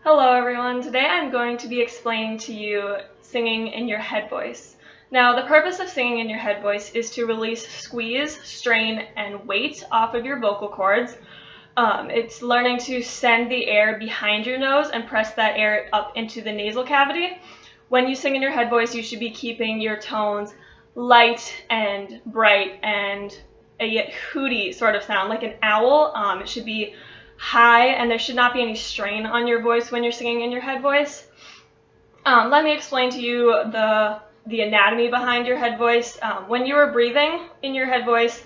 Hello everyone, today I'm going to be explaining to you singing in your head voice. Now the purpose of singing in your head voice is to release squeeze, strain, and weight off of your vocal cords. It's learning to send the air behind your nose and press that air up into the nasal cavity. When you sing in your head voice, you should be keeping your tones light and bright and a hooty sort of sound, like an owl. It should be high, and there should not be any strain on your voice when you're singing in your head voice. Let me explain to you the anatomy behind your head voice. When you are breathing in your head voice,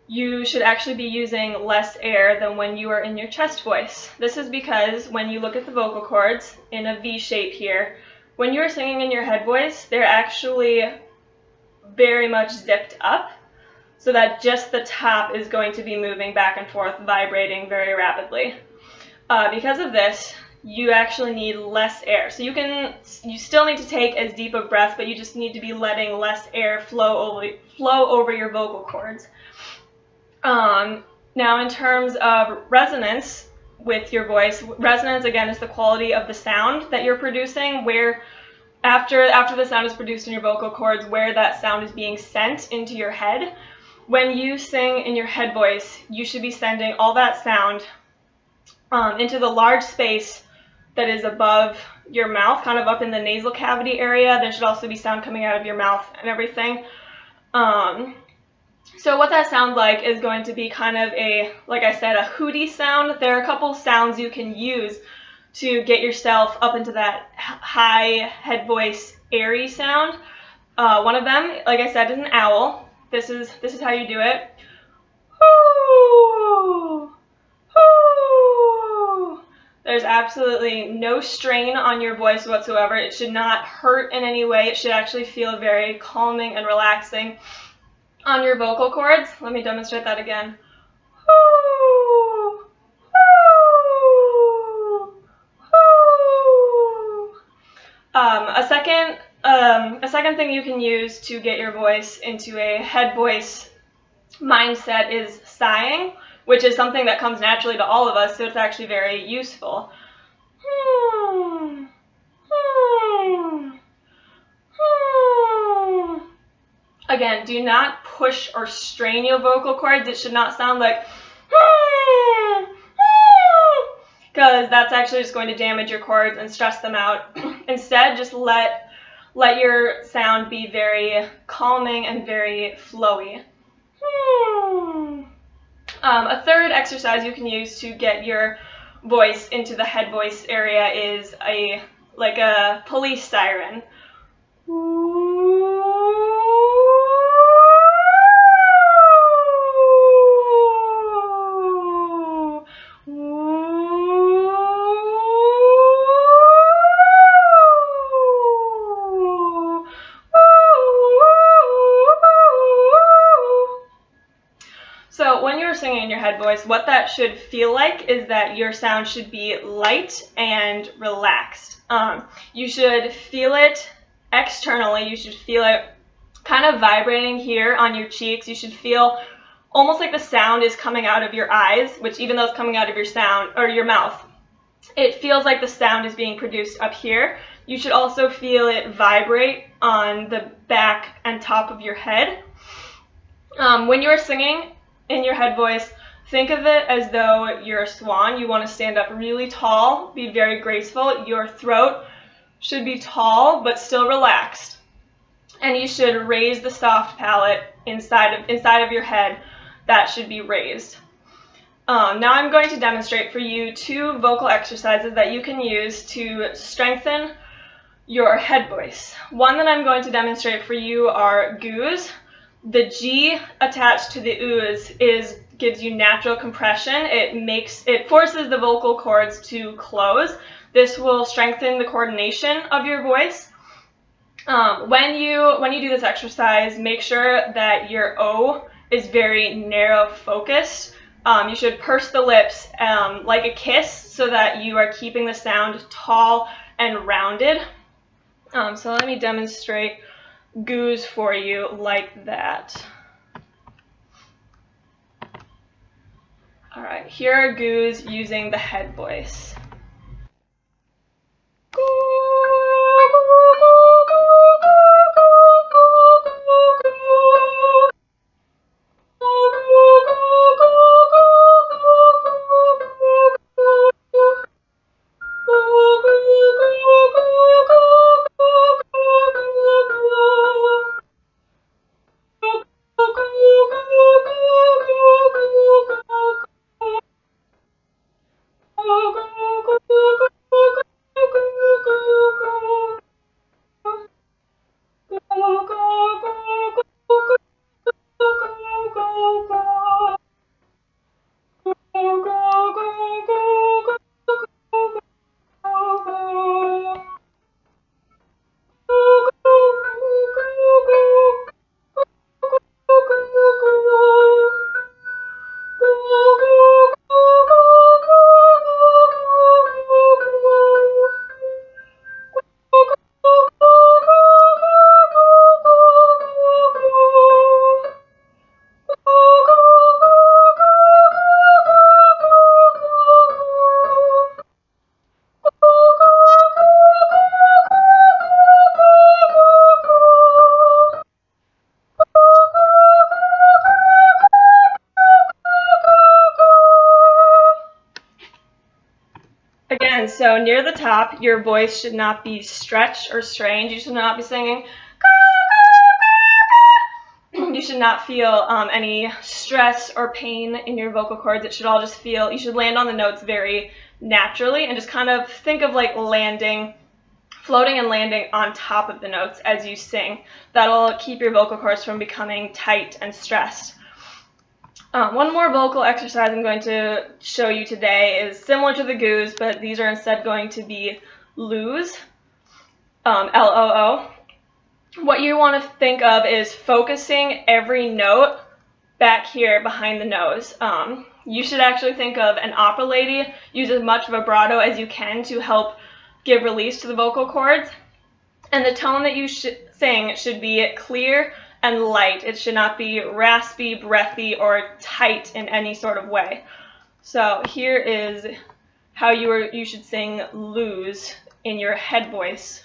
you should actually be using less air than when you are in your chest voice. This is because when you look at the vocal cords in a V shape here, when you are singing in your head voice, they're actually very much zipped up, so that just the top is going to be moving back and forth, vibrating very rapidly. Because of this, you actually need less air. So you still need to take as deep a breath, but you just need to be letting less air flow over your vocal cords. Now in terms of resonance with your voice, resonance again is the quality of the sound that you're producing, where after the sound is produced in your vocal cords, where that sound is being sent into your head. When you sing in your head voice, you should be sending all that sound into the large space that is above your mouth, kind of up in the nasal cavity area. There should also be sound coming out of your mouth and everything. So what that sounds like is going to be kind of like I said, a hooty sound. There are a couple sounds you can use to get yourself up into that high head voice, airy sound. One of them, like I said, is an owl. This is how you do it. Woo! Woo! There's absolutely no strain on your voice whatsoever. It should not hurt in any way. It should actually feel very calming and relaxing on your vocal cords. Let me demonstrate that again. Woo! Woo! Woo! A second thing you can use to get your voice into a head voice mindset is sighing, which is something that comes naturally to all of us, so it's actually very useful. Again, do not push or strain your vocal cords. It should not sound like because that's actually just going to damage your cords and stress them out. Instead, just let your sound be very calming and very flowy. A third exercise you can use to get your voice into the head voice area is like a police siren. So when you're singing in your head voice, what that should feel like is that your sound should be light and relaxed. You should feel it externally. You should feel it kind of vibrating here on your cheeks. You should feel almost like the sound is coming out of your eyes, which even though it's coming out of your mouth, it feels like the sound is being produced up here. You should also feel it vibrate on the back and top of your head. When you're singing in your head voice, think of it as though you're a swan. You want to stand up really tall, be very graceful. Your throat should be tall but still relaxed. And you should raise the soft palate inside of your head. That should be raised. Now I'm going to demonstrate for you two vocal exercises that you can use to strengthen your head voice. One that I'm going to demonstrate for you are goos. The G attached to the ooze gives you natural compression. It forces the vocal cords to close. This will strengthen the coordination of your voice. When you do this exercise, make sure that your O is very narrow focused. You should purse the lips like a kiss so that you are keeping the sound tall and rounded. So let me demonstrate goos for you like that. Alright, here are goos using the head voice. Again, so near the top, your voice should not be stretched or strained. You should not be singing. You should not feel any stress or pain in your vocal cords. It should all just feel, you should land on the notes very naturally and just kind of think of like landing, floating and landing on top of the notes as you sing. That'll keep your vocal cords from becoming tight and stressed. One more vocal exercise I'm going to show you today is similar to the goos, but these are instead going to be loos, L-O-O. What you want to think of is focusing every note back here behind the nose. You should actually think of an opera lady. Use as much vibrato as you can to help give release to the vocal cords. And the tone that you sing should be clear and light. It should not be raspy, breathy, or tight in any sort of way. So here is how you should sing loos in your head voice.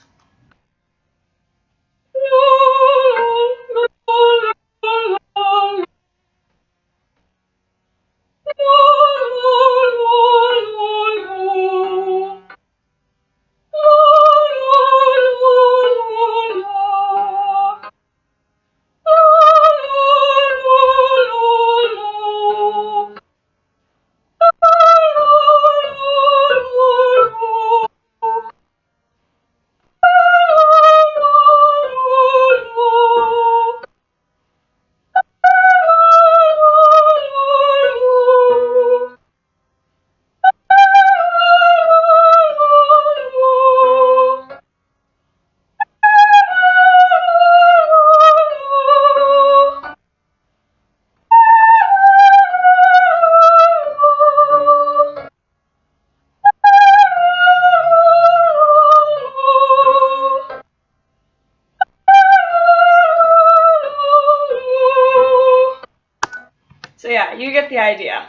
So yeah, you get the idea.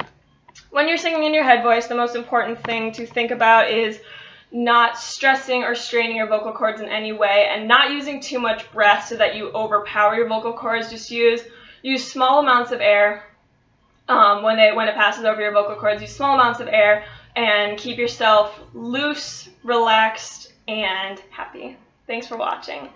When you're singing in your head voice, the most important thing to think about is not stressing or straining your vocal cords in any way and not using too much breath so that you overpower your vocal cords. Just use small amounts of air when it passes over your vocal cords. Use small amounts of air and keep yourself loose, relaxed, and happy. Thanks for watching.